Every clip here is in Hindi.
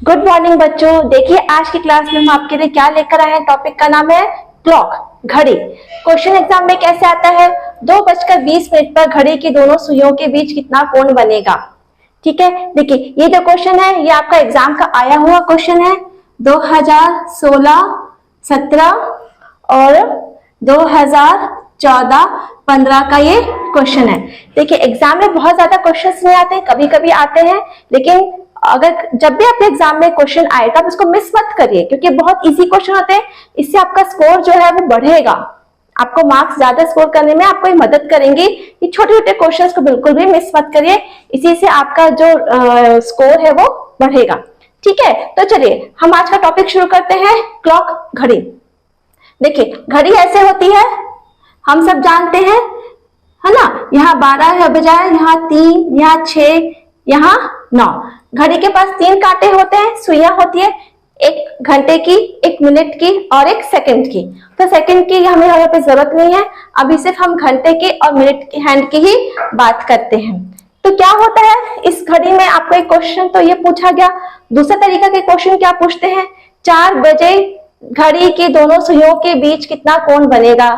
गुड मॉर्निंग बच्चों। देखिए आज की क्लास में हम आपके लिए क्या लेकर आए हैं। टॉपिक का नाम है क्लॉक, घड़ी। क्वेश्चन एग्जाम में कैसे आता है, 2:20 पर घड़ी की दोनों सुइयों के बीच कितना कोण बनेगा। ठीक है, देखिए ये जो क्वेश्चन है ये आपका एग्जाम का आया हुआ क्वेश्चन है 2016, 17 और 2014, 15 का ये क्वेश्चन है। देखिए एग्जाम में बहुत ज्यादा क्वेश्चंस नहीं आते, कभी कभी आते हैं, लेकिन अगर जब भी आपके एग्जाम में क्वेश्चन आएगा तो उसको मिस मत करिए, क्योंकि बहुत इजी क्वेश्चन होते हैं। इससे आपका स्कोर जो है वो बढ़ेगा, आपको मार्क्स ज्यादा स्कोर करने में आपको मदद करेंगे। ये छोटे छोटे क्वेश्चंस को बिल्कुल भी मिस मत करिए, इसी से आपका जो स्कोर है वो बढ़ेगा। ठीक है, तो चलिए हम आज का टॉपिक शुरू करते हैं, क्लॉक, घड़ी। देखिए घड़ी ऐसे होती है, हम सब जानते हैं, है ना। यहाँ 12 है बजाय, यहाँ 3, यहाँ 6, यहाँ 9। घड़ी के पास 3 कांटे होते हैं, सुइयां होती है, एक घंटे की, एक मिनट की और एक सेकंड की। तो सेकंड की हमें यहाँ पे जरूरत नहीं है, अभी सिर्फ हम घंटे की और मिनट की हैंड की ही बात करते हैं। तो क्या होता है इस घड़ी में, आपको एक क्वेश्चन तो ये पूछा गया। दूसरा तरीका के क्वेश्चन क्या पूछते हैं, 4 बजे घड़ी की दोनों सुइयों के बीच कितना कोण बनेगा,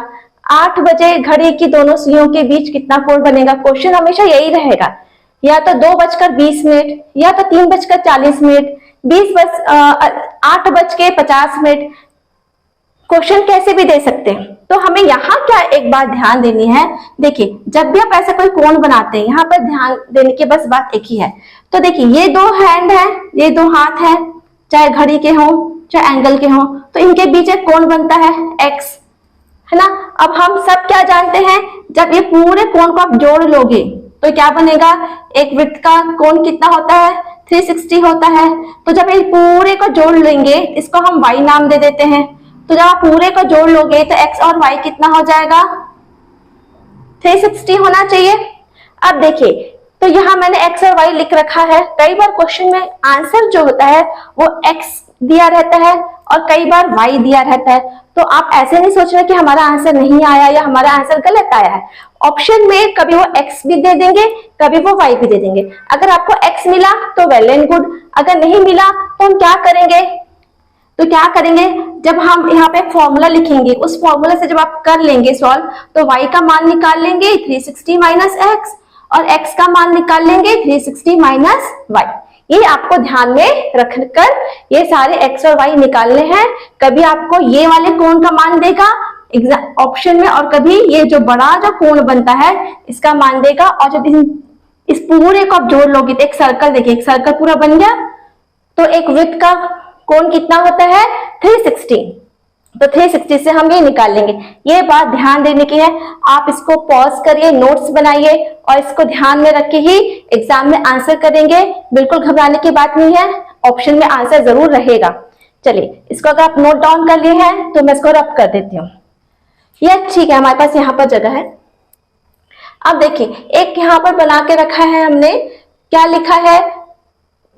8 बजे घड़ी की दोनों सुइयों के बीच कितना कोण बनेगा। क्वेश्चन हमेशा यही रहेगा, या तो 2:20 या तो 3:40, 8:50। क्वेश्चन कैसे भी दे सकते हैं। तो हमें यहाँ क्या एक बात ध्यान देनी है, देखिए जब भी आप ऐसा कोई कोण बनाते हैं, यहाँ पर ध्यान देने की बस बात एक ही है। तो देखिए ये 2 हैंड है, ये 2 हाथ है, चाहे घड़ी के हों चाहे एंगल के हों, तो इनके बीच एक कोण बनता है एक्स, है ना। अब हम सब क्या जानते हैं, जब ये पूरे कोण को आप जोड़ लोगे तो क्या बनेगा, एक वृत्त का कोण कितना होता है, 360 होता है। तो जब ये पूरे को जोड़ लेंगे, इसको हम y नाम दे देते हैं, तो जब आप पूरे को जोड़ लोगे तो x और y कितना हो जाएगा, 360 होना चाहिए। अब देखिए तो यहाँ मैंने x और y लिख रखा है। कई बार क्वेश्चन में आंसर जो होता है वो x दिया रहता है और कई बार y दिया रहता है। तो आप ऐसे नहीं सोच रहे कि हमारा आंसर नहीं आया या हमारा आंसर गलत आया है। ऑप्शन में कभी वो x भी दे देंगे, कभी वो y भी दे देंगे। अगर आपको x मिला तो वेल एंड गुड, अगर नहीं मिला तो हम क्या करेंगे, जब हम यहाँ पे फॉर्मूला लिखेंगे, उस फॉर्मूला से जब आप कर लेंगे सॉल्व, तो y का मान निकाल लेंगे 360 माइनस x और x का मान निकाल लेंगे 360 माइनस y। ये आपको ध्यान में रखकर ये सारे x और y निकालने हैं। कभी आपको ये वाले कोण का मान देगा ऑप्शन में, और कभी ये जो बड़ा जो कोण बनता है इसका मान देगा। और जब इस पूरे को आप जोड़ लोगे तो एक सर्कल, देखिए एक सर्कल पूरा बन गया। तो एक वृत्त का कोण कितना होता है, 360। तो 360 से हम ये निकाल लेंगे। ये बात ध्यान देने की है, आप इसको पॉज करिए, नोट्स बनाइए और इसको ध्यान में रख के ही एग्जाम में आंसर करेंगे। बिल्कुल घबराने की बात नहीं है, ऑप्शन में आंसर जरूर रहेगा। चलिए इसको अगर आप नोट डाउन कर लिए हैं तो मैं इसको रब कर देती हूँ। ये ठीक है, हमारे पास यहाँ पर जगह है। अब देखिए एक यहाँ पर बना के रखा है हमने, क्या लिखा है,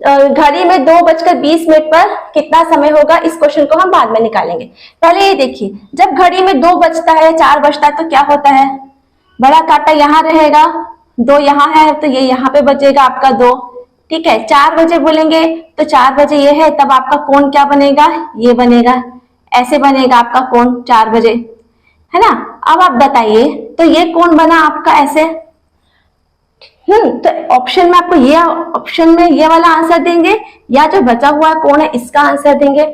घड़ी में 2:20 पर कितना समय होगा। इस क्वेश्चन को हम बाद में निकालेंगे। पहले ये देखिए, जब घड़ी में 2 बजता है, 4 बजता है तो क्या होता है, बड़ा कांटा यहाँ रहेगा, 2 यहाँ है तो ये यहाँ पे बजेगा आपका 2। ठीक है, 4 बजे बोलेंगे तो 4 बजे ये है, तब आपका कोण क्या बनेगा, ये बनेगा, ऐसे बनेगा आपका कोण 4 बजे, है ना। अब आप बताइए, तो ये कोण बना आपका ऐसे। तो ऑप्शन में आपको ये, ऑप्शन में ये वाला आंसर देंगे या जो बचा हुआ कोण है इसका आंसर देंगे।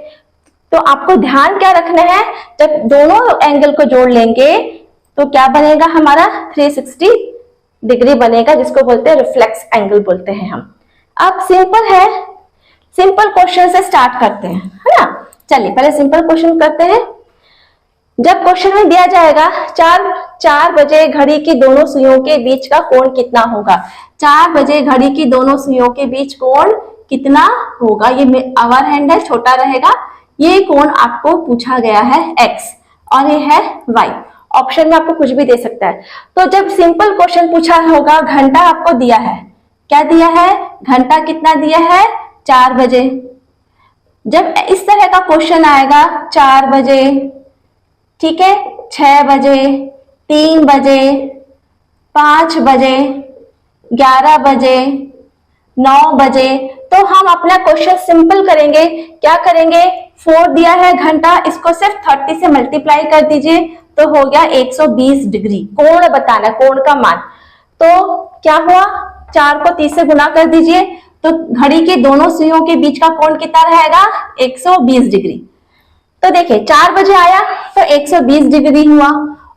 तो आपको ध्यान क्या रखना है, जब दोनों एंगल को जोड़ लेंगे तो क्या बनेगा हमारा, 360 डिग्री बनेगा, जिसको बोलते हैं रिफ्लेक्स एंगल बोलते हैं हम। अब सिंपल है, सिंपल क्वेश्चन से स्टार्ट करते हैं, है ना। चलिए पहले सिंपल क्वेश्चन करते हैं। जब क्वेश्चन में दिया जाएगा 4 बजे घड़ी की दोनों सुइयों के बीच का कोण कितना होगा, 4 बजे घड़ी की दोनों सुइयों के बीच कोण कितना होगा। ये आवर हैंड है, छोटा रहेगा। ये कोण आपको पूछा गया है x और ये है y। ऑप्शन में आपको कुछ भी दे सकता है। तो जब सिंपल क्वेश्चन पूछा होगा, घंटा आपको दिया है, क्या दिया है, घंटा कितना दिया है, 4 बजे। जब इस तरह का क्वेश्चन आएगा, 4 बजे, ठीक है, 6 बजे, 3 बजे, 5 बजे, 11 बजे, 9 बजे, तो हम अपना क्वेश्चन सिंपल करेंगे। क्या करेंगे, 4 दिया है घंटा, इसको सिर्फ 30 से मल्टीप्लाई कर दीजिए तो हो गया 120 डिग्री। कोण बताना, कोण का मान। तो क्या हुआ, 4 को 30 से गुना कर दीजिए तो घड़ी के दोनों सुइयों के बीच का कोण कितना रहेगा, 120 डिग्री। तो देखिए 4 बजे आया तो 120 डिग्री हुआ।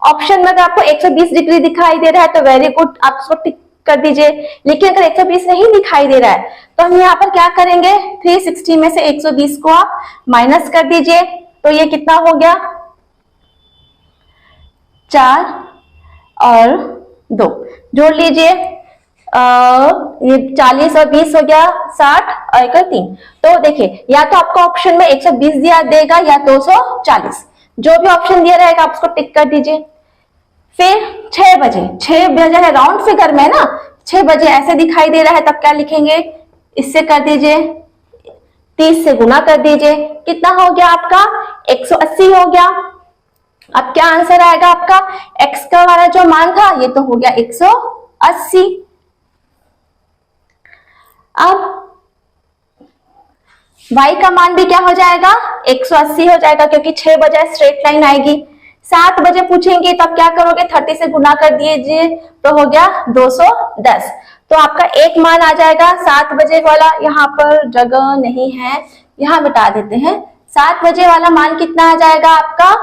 ऑप्शन में अगर आपको 120 डिग्री दिखाई दे रहा है तो वेरी गुड, आप उसको टिक कर दीजिए। लेकिन अगर 120 नहीं दिखाई दे रहा है तो हम यहाँ पर क्या करेंगे, 360 में से 120 को आप माइनस कर दीजिए तो ये कितना हो गया, 4 और 2 जोड़ लीजिए, ये 40 और 20 हो गया 60 और 1 और 3। तो देखिए या तो आपको ऑप्शन में 120 दिया देगा या 240, जो भी ऑप्शन दिया रहेगा आप उसको टिक कर दीजिए। फिर 6 बजे है, राउंड फिगर में ना, 6 बजे ऐसे दिखाई दे रहा है तब क्या लिखेंगे, इससे कर दीजिए 30 से गुना कर दीजिए, कितना हो गया आपका 180 हो गया। अब क्या आंसर आएगा आपका, x का वाला जो मान था ये तो हो गया 180। अब y का मान भी क्या हो जाएगा, 180 हो जाएगा, क्योंकि 6 बजे स्ट्रेट लाइन आएगी। 7 बजे पूछेंगे तब क्या करोगे, 30 से गुना कर दीजिए तो हो गया 210। तो आपका एक मान आ जाएगा 7 बजे वाला, यहाँ पर जगह नहीं है, यहाँ मिटा देते हैं। 7 बजे वाला मान कितना आ जाएगा आपका,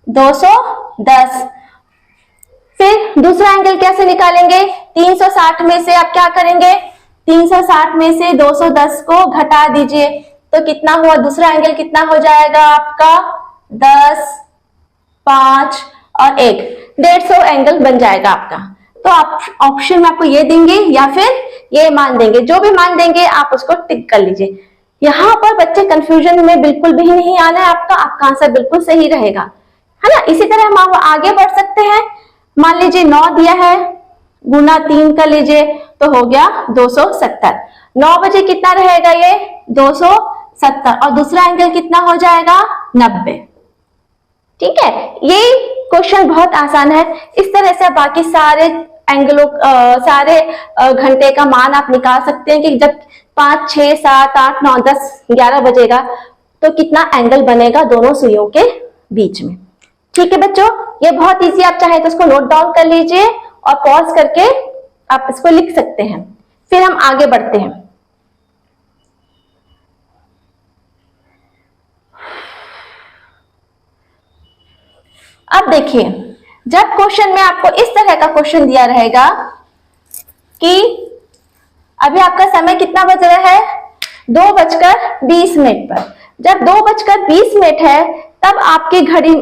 210। फिर दूसरा एंगल कैसे निकालेंगे, 360 में से आप क्या करेंगे, 360 में से 210 को घटा दीजिए तो कितना हुआ, दूसरा एंगल कितना हो जाएगा आपका, 10, 5 और 1, 150 एंगल बन जाएगा आपका। तो आप ऑप्शन में आपको ये देंगे या फिर ये मान देंगे, जो भी मान देंगे आप उसको टिक कर लीजिए। यहाँ पर बच्चे कंफ्यूजन में बिल्कुल भी नहीं आना है, आपका आंसर बिल्कुल सही रहेगा, है ना। इसी तरह हम आगे बढ़ सकते हैं। मान लीजिए 9 दिया है, गुना 3 कर लीजिए तो हो गया 270। 9 बजे कितना रहेगा ये, 270, और दूसरा एंगल कितना हो जाएगा, 90। ठीक है, ये क्वेश्चन बहुत आसान है। इस तरह से बाकी सारे एंगलों सारे घंटे का मान आप निकाल सकते हैं कि जब 5, 6, 7, 8, 9, 10, 11 बजेगा तो कितना एंगल बनेगा दोनों सुइयों के बीच में। ठीक है बच्चों, ये बहुत इजी, आप चाहे तो इसको नोट डाउन कर लीजिए और पॉज करके आप इसको लिख सकते हैं। फिर हम आगे बढ़ते हैं। अब देखिए, जब क्वेश्चन में आपको इस तरह का क्वेश्चन दिया रहेगा कि अभी आपका समय कितना बज रहा है, 2:20 पर। जब 2:20 है तब आपकी घड़ी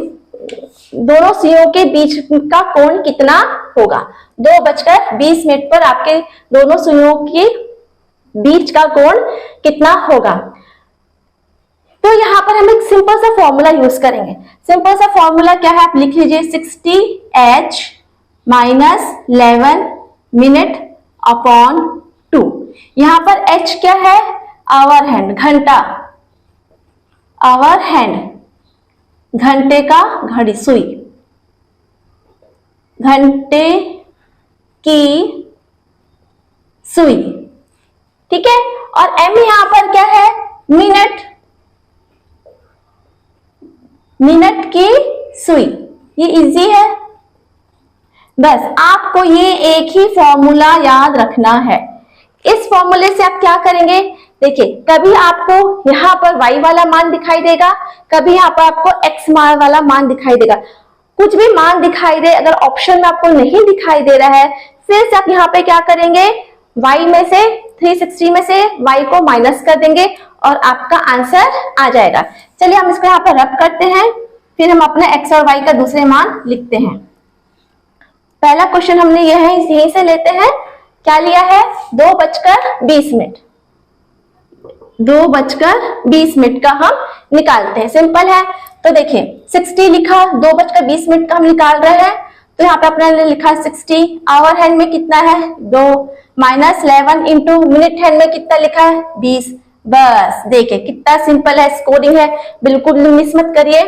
दोनों सुइयों के बीच का कोण कितना होगा। 2:20 पर आपके दोनों सुइयों के बीच का कोण कितना होगा। तो यहाँ पर हम एक सिंपल सा फॉर्मूला यूज करेंगे। सिंपल सा फॉर्मूला क्या है, आप लिख लीजिए 60h माइनस 11 मिनट अपॉन 2। यहाँ पर h क्या है, आवर हैंड, घंटा, आवर हैंड, घंटे का घड़ी, सुई, घंटे की सुई। ठीक है, और m यहाँ पर क्या है, मिनट, मिनट की सुई। ये इजी है, बस आपको ये एक ही फॉर्मूला याद रखना है। इस फॉर्मूले से आप क्या करेंगे, देखिए कभी आपको यहाँ पर y वाला मान दिखाई देगा, कभी यहाँ पर आपको x वाला मान दिखाई देगा। कुछ भी मान दिखाई दे, अगर ऑप्शन में आपको नहीं दिखाई दे रहा है, फिर से आप यहाँ पे क्या करेंगे, y में से 360 में से y को माइनस कर देंगे और आपका आंसर आ जाएगा। चलिए हम इसको यहाँ पर रब करते हैं, फिर हम अपने x और y का दूसरे मान लिखते हैं। पहला क्वेश्चन हमने यह है, यहीं से लेते हैं। क्या लिया है, 2:20। 2:20 का हम निकालते हैं, सिंपल है। तो देखिए 60 लिखा, 2:20 का हम निकाल रहे हैं, तो यहाँ पे अपना लिखा 60। आवर हैंड में कितना है, 2, माइनस 11 इंटू मिनट हैंड में कितना लिखा है, 20। बस देखिए कितना सिंपल है, स्कोरिंग है, बिल्कुल मिस मत करिए।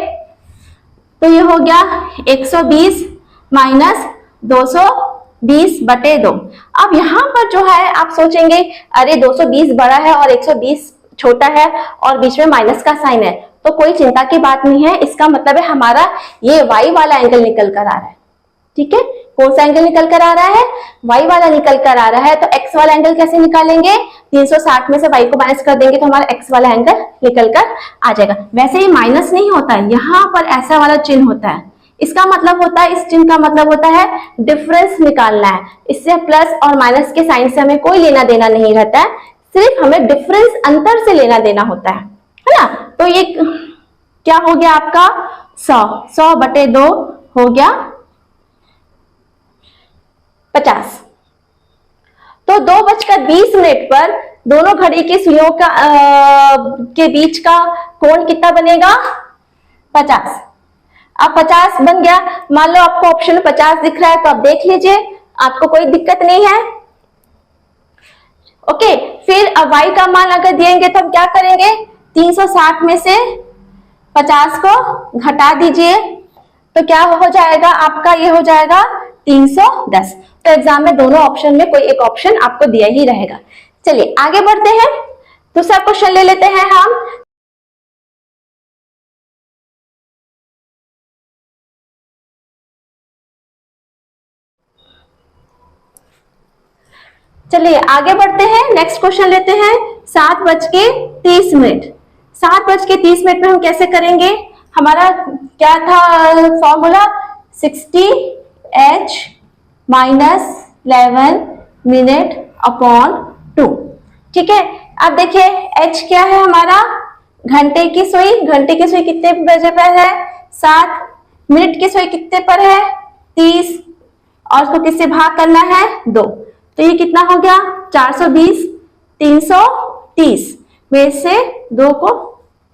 तो ये हो गया 120 माइनस 210। 20/2। अब यहाँ पर जो है आप सोचेंगे अरे 220 बड़ा है और 120 छोटा है और बीच में माइनस का साइन है, तो कोई चिंता की बात नहीं है। इसका मतलब है हमारा ये y वाला एंगल निकल कर आ रहा है। ठीक है, कौन सा एंगल निकल कर आ रहा है? y वाला निकल कर आ रहा है। तो x वाला एंगल कैसे निकालेंगे? 360 में से y को माइनस कर देंगे तो हमारा x वाला एंगल निकल कर आ जाएगा। वैसे ये माइनस नहीं होता है, यहाँ पर ऐसा वाला चिन्ह होता है। इसका मतलब होता है, इस चिन्ह का मतलब होता है डिफरेंस निकालना है। इससे प्लस और माइनस के साइन से हमें कोई लेना देना नहीं रहता है, सिर्फ हमें डिफरेंस अंतर से लेना देना होता है ना। तो ये क्या हो गया आपका 100/2 हो गया 50। तो 2:20 पर दोनों घड़ी की सुइयों का के बीच का कोण कितना बनेगा? 50। अब 50 बन गया। मान लो आपको ऑप्शन में 50 दिख रहा है तो आप देख लीजिए, आपको कोई दिक्कत नहीं है। ओके, फिर अब y का मान अगर दिएंगे तो हम क्या करेंगे? 360 में से 50 को घटा दीजिए तो क्या हो जाएगा आपका? ये हो जाएगा 310। तो एग्जाम में दोनों ऑप्शन में कोई एक ऑप्शन आपको दिया ही रहेगा। चलिए आगे बढ़ते हैं, दूसरा क्वेश्चन ले लेते हैं हम। चलिए आगे बढ़ते हैं, नेक्स्ट क्वेश्चन लेते हैं। 7:30। 7:30 में हम कैसे करेंगे? हमारा क्या था फॉर्मूला? 60h - 11 minute upon 2। ठीक है, अब देखिए h क्या है हमारा? घंटे की सुई। घंटे की सुई कितने बजे पर है? 7। मिनट की सुई कितने पर है? 30। और उसको किससे भाग करना है? 2। तो ये कितना हो गया? 420। 330 में से 2 को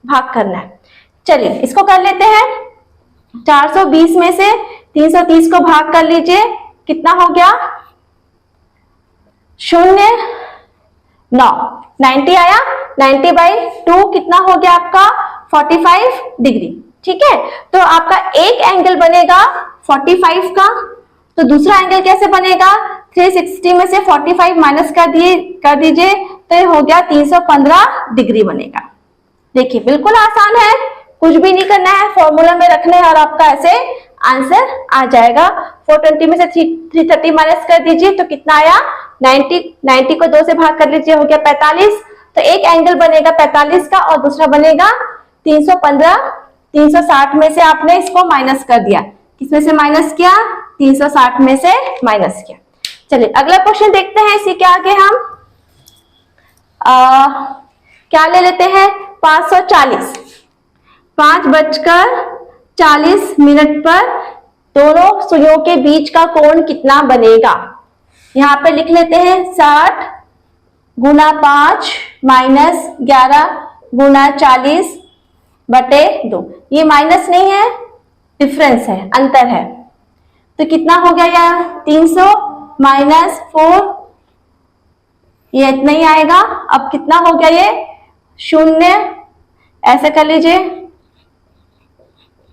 भाग करना है। चलिए इसको कर लेते हैं। 420 में से 330 को भाग कर लीजिए, कितना हो गया? 0.9। 90 आया। 90/2 कितना हो गया आपका? 45 डिग्री। ठीक है, तो आपका एक एंगल बनेगा 45 का, तो दूसरा एंगल कैसे बनेगा? 360 में से 45 माइनस कर दीजिए तो ये हो गया 315 डिग्री बनेगा। देखिए बिल्कुल आसान है, कुछ भी नहीं करना है, फॉर्मूला में रखना है और आपका ऐसे आंसर आ जाएगा। 420 में से 330 माइनस कर दीजिए तो कितना आया? 90 को 2 से भाग कर लीजिए, हो गया 45। तो एक एंगल बनेगा 45 का और दूसरा बनेगा 315। 360 में से आपने इसको माइनस कर दिया, किसमें से माइनस किया? 360 में से माइनस किया। चलिए अगला क्वेश्चन देखते हैं। इसी के आगे हम क्या ले लेते हैं? 540। 5:40 पर दोनों सुइयों के बीच का कोण कितना बनेगा? यहाँ पे लिख लेते हैं 60 × 5 - 11 × 40/2। ये माइनस नहीं है, डिफरेंस है, अंतर है। तो कितना हो गया यार? 300 - 4, ये इतना ही आएगा। अब कितना हो गया ये? 0। ऐसे कर लीजिए,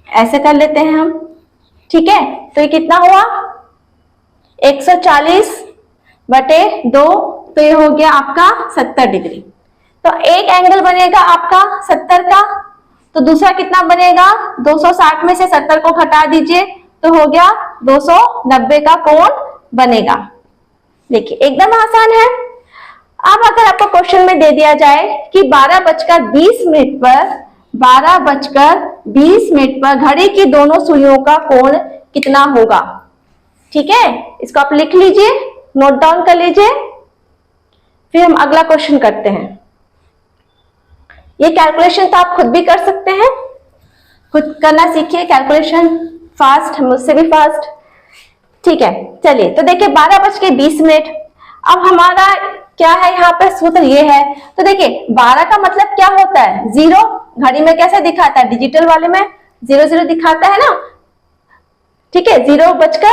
ऐसे कर लेते हैं हम। ठीक है, तो ये कितना हुआ? 140/2, तो ये हो गया आपका 70 डिग्री। तो एक एंगल बनेगा आपका 70 का, तो दूसरा कितना बनेगा? 260 में से 70 को घटा दीजिए तो हो गया 290 का कोण बनेगा। देखिए एकदम आसान है। अब अगर आपको क्वेश्चन में दे दिया जाए कि 12:20 पर घड़ी की दोनों सुइयों का कोण कितना होगा? ठीक है, इसको आप लिख लीजिए, नोट डाउन कर लीजिए, फिर हम अगला क्वेश्चन करते हैं। ये कैलकुलेशन तो आप खुद भी कर सकते हैं, खुद करना सीखिए कैलकुलेशन, फास्ट, मुझसे भी फास्ट। ठीक है, चलिए तो देखिए 12:20। अब हमारा क्या है यहाँ पे? सूत्र ये है। तो देखिए 12 का मतलब क्या होता है? 0। घड़ी में कैसे दिखाता है? डिजिटल वाले में 00 दिखाता है ना। ठीक है, 0:20,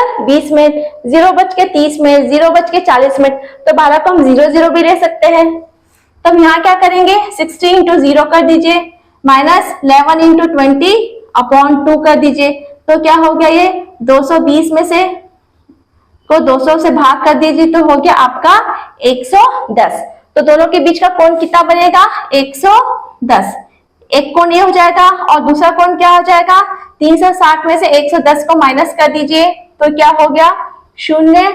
0:30, 0:40। तो 12 को हम 00 भी ले सकते हैं। तो हम यहाँ क्या करेंगे? 60 × 0 कर दीजिए, -11 × 20/2 कर दीजिए। तो क्या हो गया? ये 220 में से को 200 से भाग कर दीजिए तो हो गया आपका 110। तो दोनों के बीच का कोण कितना बनेगा? 110। एक कोण ये हो जाएगा और दूसरा कोण क्या हो जाएगा? 360 में से 110 को माइनस कर दीजिए तो क्या हो गया? 0,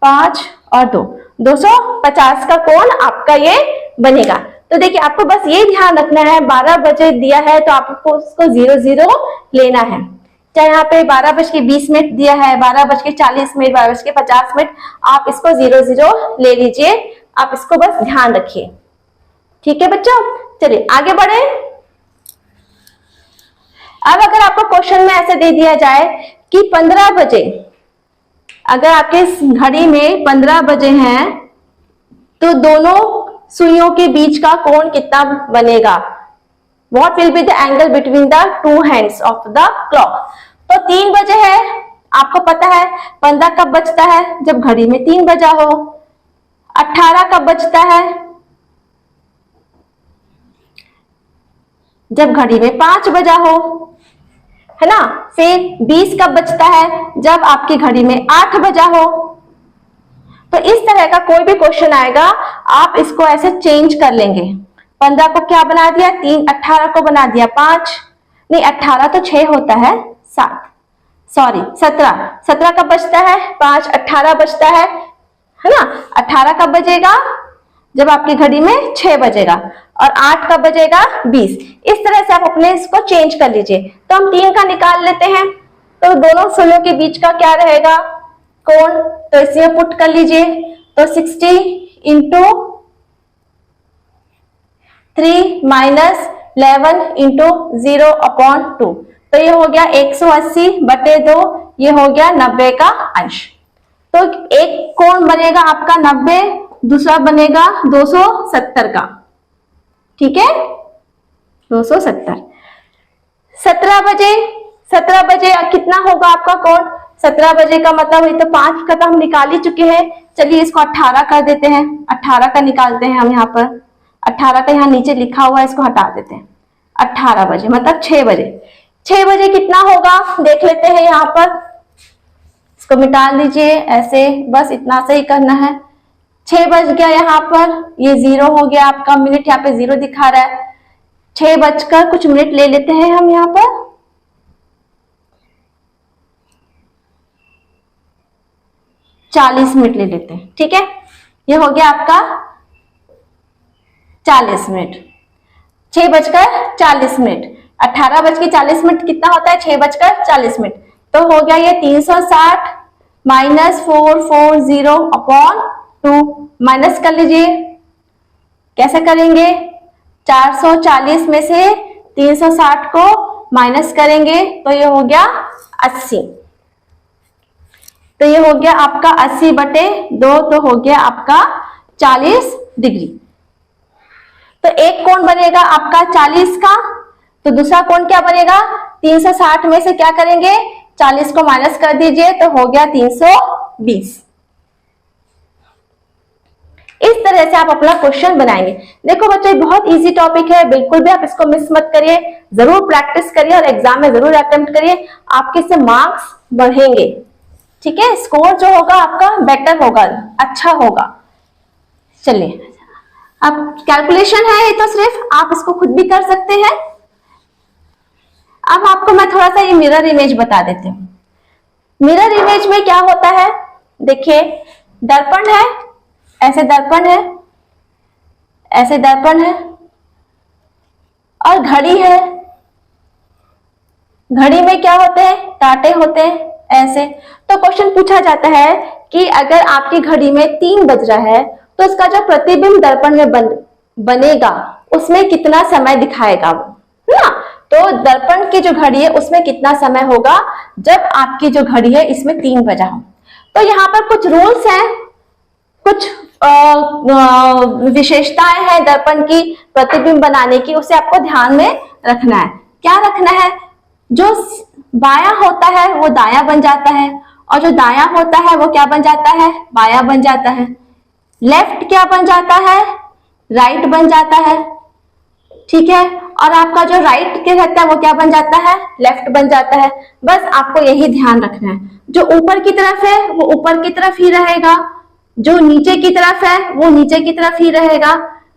5 और 2, 250 का कोण आपका ये बनेगा। तो देखिए आपको बस ये ध्यान रखना है, 12 बजे दिया है तो आपको उसको 00 लेना है। चाहे यहाँ पे 12:20 दिया है, 12:40, 12:50, आप इसको 00 ले लीजिए। आप इसको बस ध्यान रखिए, ठीक है बच्चों। चलिए आगे बढ़े। अब अगर आपको क्वेश्चन में ऐसे दे दिया जाए कि 15 बजे, अगर आपके घड़ी में 15 बजे हैं तो दोनों सुइयों के बीच का कोण कितना बनेगा? What will be the angle between the two hands of the clock? तो 3 बजे है, आपको पता है 15 कब बजता है? जब घड़ी में 3 बजा हो। 18 कब बजता है? जब घड़ी में 5 बजा हो, है ना। फिर 20 कब बजता है? जब आपकी घड़ी में 8 बजा हो। तो इस तरह का कोई भी क्वेश्चन आएगा, आप इसको ऐसे चेंज कर लेंगे। 15 को क्या बना दिया? 3, 18 को बना दिया 5, नहीं 18 तो 6 होता है, 7, सॉरी 17, 17 कब बजता है? 5, 18 बजता है ना। 18 कब बजेगा? जब आपकी घड़ी में 6 बजेगा। और 8 कब बजेगा? 20। इस तरह से आप अपने इसको चेंज कर लीजिए। तो हम 3 का निकाल लेते हैं, तो दोनों सुइयों के बीच का क्या रहेगा? कोण। तो इसमें पुट कर लीजिए, तो 60 इंटू 3 माइनस 11 इंटू 0/2, तो ये हो गया 180/2, ये हो गया 90 का अंश। तो एक कोण बनेगा आपका 90, दूसरा बनेगा 270 का, ठीक है, 270। 17 बजे कितना होगा आपका कोण? 17 बजे का मतलब है, तो 5 का तो हम निकाल ही चुके हैं। चलिए इसको 18 कर देते हैं, 18 का निकालते हैं हम यहाँ पर। 18 का यहाँ नीचे लिखा हुआ है, इसको हटा देते हैं। 18 बजे मतलब 6 बजे। 6 बजे कितना होगा देख लेते हैं यहाँ पर, इसको मिटा दीजिए ऐसे, बस इतना से ही करना है। 6 बज गया यहाँ पर, ये 0 हो गया आपका मिनट, यहाँ पे 0 दिखा रहा है। 6 बजकर कुछ मिनट ले लेते हैं हम यहाँ पर, 40 मिनट ले लेते हैं, ठीक है। ये हो गया आपका 40 मिनट, 6:40। 18:40 कितना होता है? 6:40। तो हो गया ये 360 माइनस 440/2, माइनस कर लीजिए। कैसे करेंगे? 440 में से 360 को माइनस करेंगे तो ये हो गया 80। तो ये हो गया आपका 80/2, तो हो गया आपका 40 डिग्री। तो एक कोण बनेगा आपका 40 का, तो दूसरा कोण क्या बनेगा? 360 में से क्या करेंगे? 40 को माइनस कर दीजिए तो हो गया 320। इस तरह से आप अपना क्वेश्चन बनाएंगे। देखो बच्चों बहुत इजी टॉपिक है, बिल्कुल भी आप इसको मिस मत करिए, जरूर प्रैक्टिस करिए और एग्जाम में जरूर अटेम्प्ट करिए, आपके से मार्क्स बढ़ेंगे, ठीक है। स्कोर जो होगा आपका बेटर होगा, अच्छा होगा। चलिए अब कैलकुलेशन है ये, तो सिर्फ आप इसको खुद भी कर सकते हैं। अब आपको मैं थोड़ा सा ये मिरर इमेज बता देती हूँ। मिरर इमेज में क्या होता है? देखिए दर्पण है, ऐसे दर्पण है, ऐसे दर्पण है, और घड़ी है। घड़ी में क्या होते हैं? कांटे होते हैं ऐसे। तो क्वेश्चन पूछा जाता है कि अगर आपकी घड़ी में 3 बज रहा है तो इसका जो प्रतिबिंब दर्पण में बनेगा उसमें कितना समय दिखाएगा वो, है ना। तो दर्पण की जो घड़ी है उसमें कितना समय होगा जब आपकी जो घड़ी है इसमें 3 बजा हो। तो यहाँ पर कुछ रूल्स हैं, कुछ विशेषताएं हैं दर्पण की प्रतिबिंब बनाने की, उसे आपको ध्यान में रखना है। क्या रखना है? जो बायां होता है वो दायां बन जाता है, और जो दायां होता है वो क्या बन जाता है? बायां बन जाता है। लेफ्ट क्या बन जाता है? राइट बन जाता है, ठीक है। और आपका जो राइट के रहता है वो क्या बन जाता है? लेफ्ट बन जाता है। बस आपको यही ध्यान रखना है। जो ऊपर की तरफ है वो ऊपर की तरफ ही रहेगा, जो नीचे की तरफ है वो नीचे की तरफ ही रहेगा।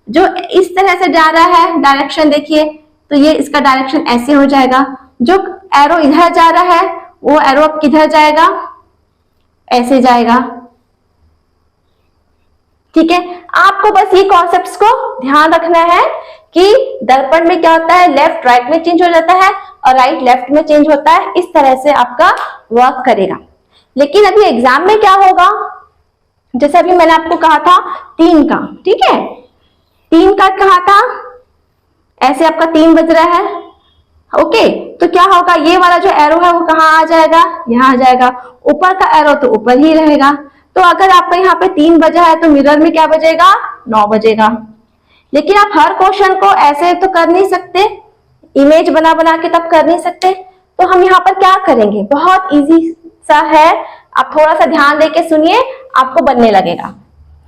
जो इस तरह से जा रहा है डायरेक्शन देखिए, तो ये इसका डायरेक्शन ऐसे हो जाएगा। जो एरो इधर जा रहा है वो एरो अब किधर जाएगा, ऐसे जाएगा। ठीक है, आपको बस ये कॉन्सेप्ट्स को ध्यान रखना है कि दर्पण में क्या होता है, लेफ्ट राइट में चेंज हो जाता है और राइट लेफ्ट में चेंज होता है। इस तरह से आपका वर्क करेगा। लेकिन अभी एग्जाम में क्या होगा, जैसे अभी मैंने आपको कहा था 3 का, ठीक है, 3 का कहा था, ऐसे आपका 3 बज रहा है। ओके, तो क्या होगा, ये वाला जो एरो है वो कहाँ आ जाएगा, यहाँ आ जाएगा। ऊपर का एरो तो ऊपर ही रहेगा। तो अगर आपका यहाँ पे 3 बजा है तो मिरर में क्या बजेगा, 9 बजेगा। लेकिन आप हर क्वेश्चन को ऐसे तो कर नहीं सकते, इमेज बना बना के तब कर नहीं सकते। तो हम यहाँ पर क्या करेंगे, बहुत इजी सा है, आप थोड़ा सा ध्यान देके सुनिए, आपको बनने लगेगा,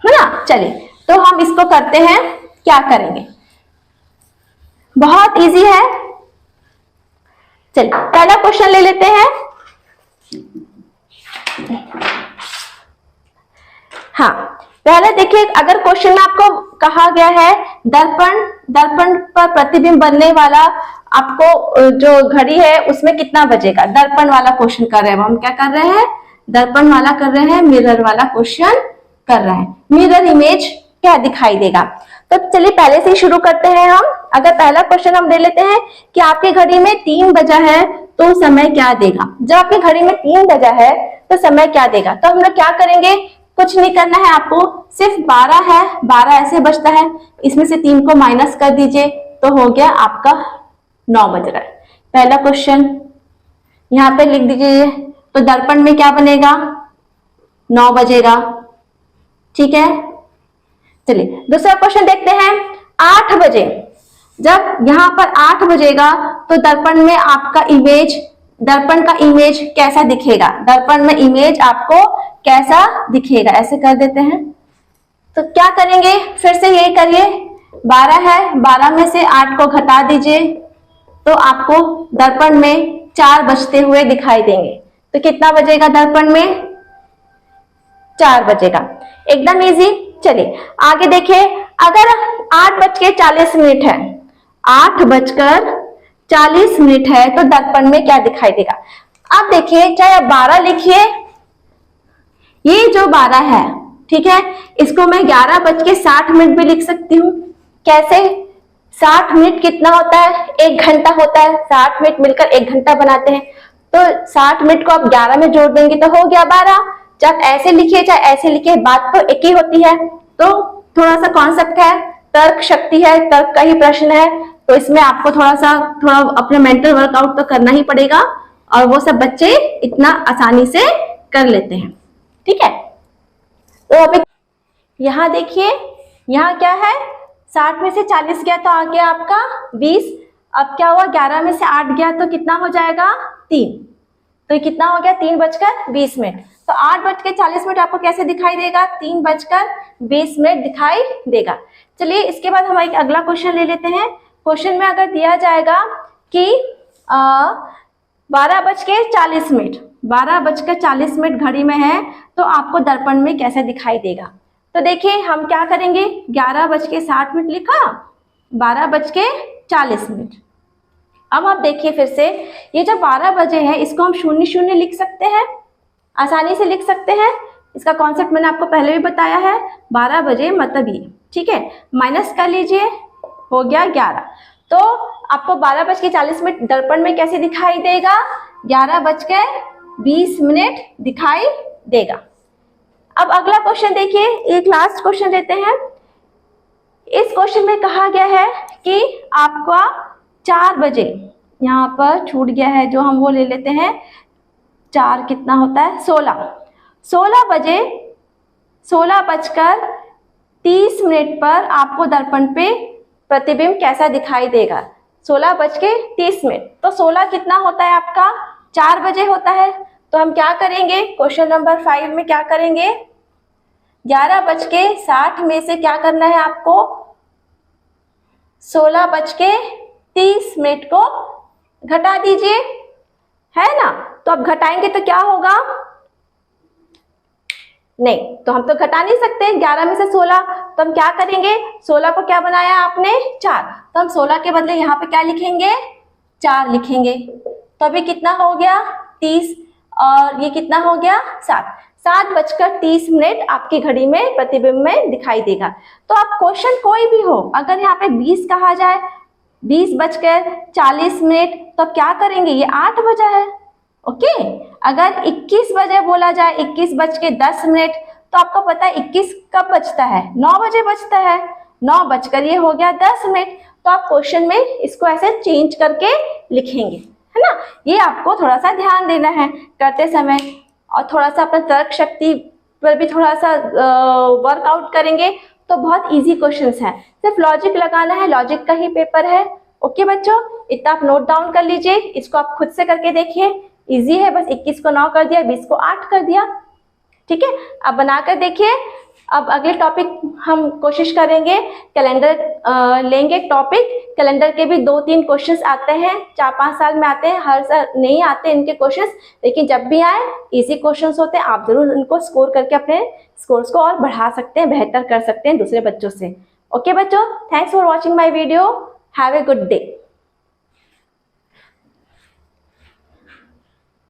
है ना। चलिए तो हम इसको करते हैं, क्या करेंगे, बहुत इजी है। चलिए पहला क्वेश्चन ले लेते हैं। हाँ, पहले देखिए, अगर क्वेश्चन में आपको कहा गया है दर्पण पर प्रतिबिंब बनने वाला आपको जो घड़ी है उसमें कितना बजेगा, दर्पण वाला क्वेश्चन कर रहे हैं हम। क्या कर रहे हैं, दर्पण वाला कर रहे हैं, मिरर वाला क्वेश्चन कर रहे हैं। मिरर इमेज क्या दिखाई देगा। तो चलिए पहले से ही शुरू करते हैं हम। अगर पहला क्वेश्चन हम ले लेते हैं कि आपकी घड़ी में 3 बजा है तो समय क्या देगा। जब आपकी घड़ी में 3 बजा है तो समय क्या देगा। तो हम लोग क्या करेंगे, कुछ नहीं करना है आपको, सिर्फ 12 है, 12 ऐसे बजता है, इसमें से 3 को माइनस कर दीजिए तो हो गया आपका 9 बज रहा है। पहला क्वेश्चन यहाँ पे लिख दीजिए, तो दर्पण में क्या बनेगा, 9 बजेगा। ठीक है, चलिए दूसरा क्वेश्चन देखते हैं। 8 बजे, जब यहाँ पर 8 बजेगा तो दर्पण में आपका इमेज, दर्पण का इमेज कैसा दिखेगा, दर्पण में इमेज आपको कैसा दिखेगा, ऐसे कर देते हैं। तो क्या करेंगे, फिर से यही करिए, 12 है, 12 में से 8 को घटा दीजिए तो आपको दर्पण में 4 बजते हुए दिखाई देंगे। तो कितना बजेगा दर्पण में, 4 बजेगा। एकदम इजी। चलिए आगे देखिए, अगर 8:40 है, 8:40 है तो दर्पण में क्या दिखाई देगा। अब देखिए, चाहे आप 12 लिखिए, ये जो 12 है, ठीक है, इसको मैं 11:60 भी लिख सकती हूँ। कैसे, 60 मिनट कितना होता है, 1 घंटा होता है, 60 मिनट मिलकर 1 घंटा बनाते हैं। तो 60 मिनट को आप 11 में जोड़ देंगे तो हो गया 12। जब ऐसे लिखिए चाहे ऐसे लिखिए, बात तो एक ही होती है। तो थोड़ा सा कॉन्सेप्ट है, तर्क शक्ति है, तर्क का ही प्रश्न है, तो इसमें आपको थोड़ा अपना मेंटल वर्कआउट तो करना ही पड़ेगा, और वो सब बच्चे इतना आसानी से कर लेते हैं। ठीक है, तो अभी यहाँ देखिए, यहाँ क्या है, 60 में से 40 गया तो आ गया आपका 20। अब क्या हुआ, 11 में से 8 गया तो कितना हो जाएगा, 3। तो कितना हो गया, 3:20। तो 8:40 आपको कैसे दिखाई देगा, 3:20 दिखाई देगा। चलिए इसके बाद हम एक अगला क्वेश्चन ले लेते हैं। क्वेश्चन में अगर दिया जाएगा कि 12:40 घड़ी में है तो आपको दर्पण में कैसे दिखाई देगा। तो देखिए हम क्या करेंगे, 11:60 लिखा, 12:40। अब आप देखिए फिर से, ये जो 12 बजे है इसको हम 0 लिख सकते हैं, आसानी से लिख सकते हैं। इसका कॉन्सेप्ट मैंने आपको पहले भी बताया है। 12 बजे मतलब ये, ठीक है, माइनस कर लीजिए, हो गया 11। तो आपको 12:40 दर्पण में कैसे दिखाई देगा, 11:20 दिखाई देगा। अब अगला क्वेश्चन देखिए, एक लास्ट क्वेश्चन लेते हैं। इस क्वेश्चन में कहा गया है कि आपका 4 बजे, यहाँ पर छूट गया है जो हम वो ले लेते हैं, 4 कितना होता है, 16 बजे 16:30 पर आपको दर्पण पे प्रतिबिंब कैसा दिखाई देगा। 16:30, तो 16 कितना होता है आपका, 4 बजे होता है। तो हम क्या करेंगे, क्वेश्चन नंबर 5 में क्या करेंगे, 11:60 में से क्या करना है आपको, 16:30 को घटा दीजिए, है ना। तो अब घटाएंगे तो क्या होगा, नहीं, तो हम तो घटा नहीं सकते 11 में से 16, तो हम क्या करेंगे, 16 को क्या बनाया आपने 4, तो हम 16 के बदले यहाँ पे क्या लिखेंगे 4 लिखेंगे। तो अभी कितना हो गया 30 और ये कितना हो गया 7:30 आपकी घड़ी में प्रतिबिंब में दिखाई देगा। तो आप क्वेश्चन कोई भी हो, अगर यहाँ पे 20 कहा जाए 20:40 तो आप क्या करेंगे, ये 8 बजा है, ओके। अगर 21 बजे बोला जाए 21:10 तो आपको पता है 21 कब बजता है, 9 बजे बजता है, 9 बजकर ये हो गया 10 मिनट। तो आप क्वेश्चन में इसको ऐसे चेंज करके लिखेंगे, है ना। ये आपको थोड़ा सा ध्यान देना है करते समय, और थोड़ा सा अपना तर्क शक्ति पर भी थोड़ा सा वर्कआउट करेंगे तो बहुत इजी क्वेश्चंस हैं। सिर्फ लॉजिक लगाना है, लॉजिक का ही पेपर है, ओके बच्चों। इतना आप नोट डाउन कर लीजिए, इसको आप खुद से करके देखिए, इजी है। बस 21 को 9 कर दिया, 20 को 8 कर दिया, ठीक है। अब बनाकर देखिए। अब अगले टॉपिक हम कोशिश करेंगे, कैलेंडर लेंगे टॉपिक। कैलेंडर के भी 2-3 क्वेश्चंस आते हैं, 4-5 साल में आते हैं, हर साल नहीं आते इनके क्वेश्चंस, लेकिन जब भी आए इजी क्वेश्चंस होते हैं। आप जरूर इनको स्कोर करके अपने स्कोर्स को और बढ़ा सकते हैं, बेहतर कर सकते हैं दूसरे बच्चों से। ओके बच्चों, thanks for watching my video, have a good day.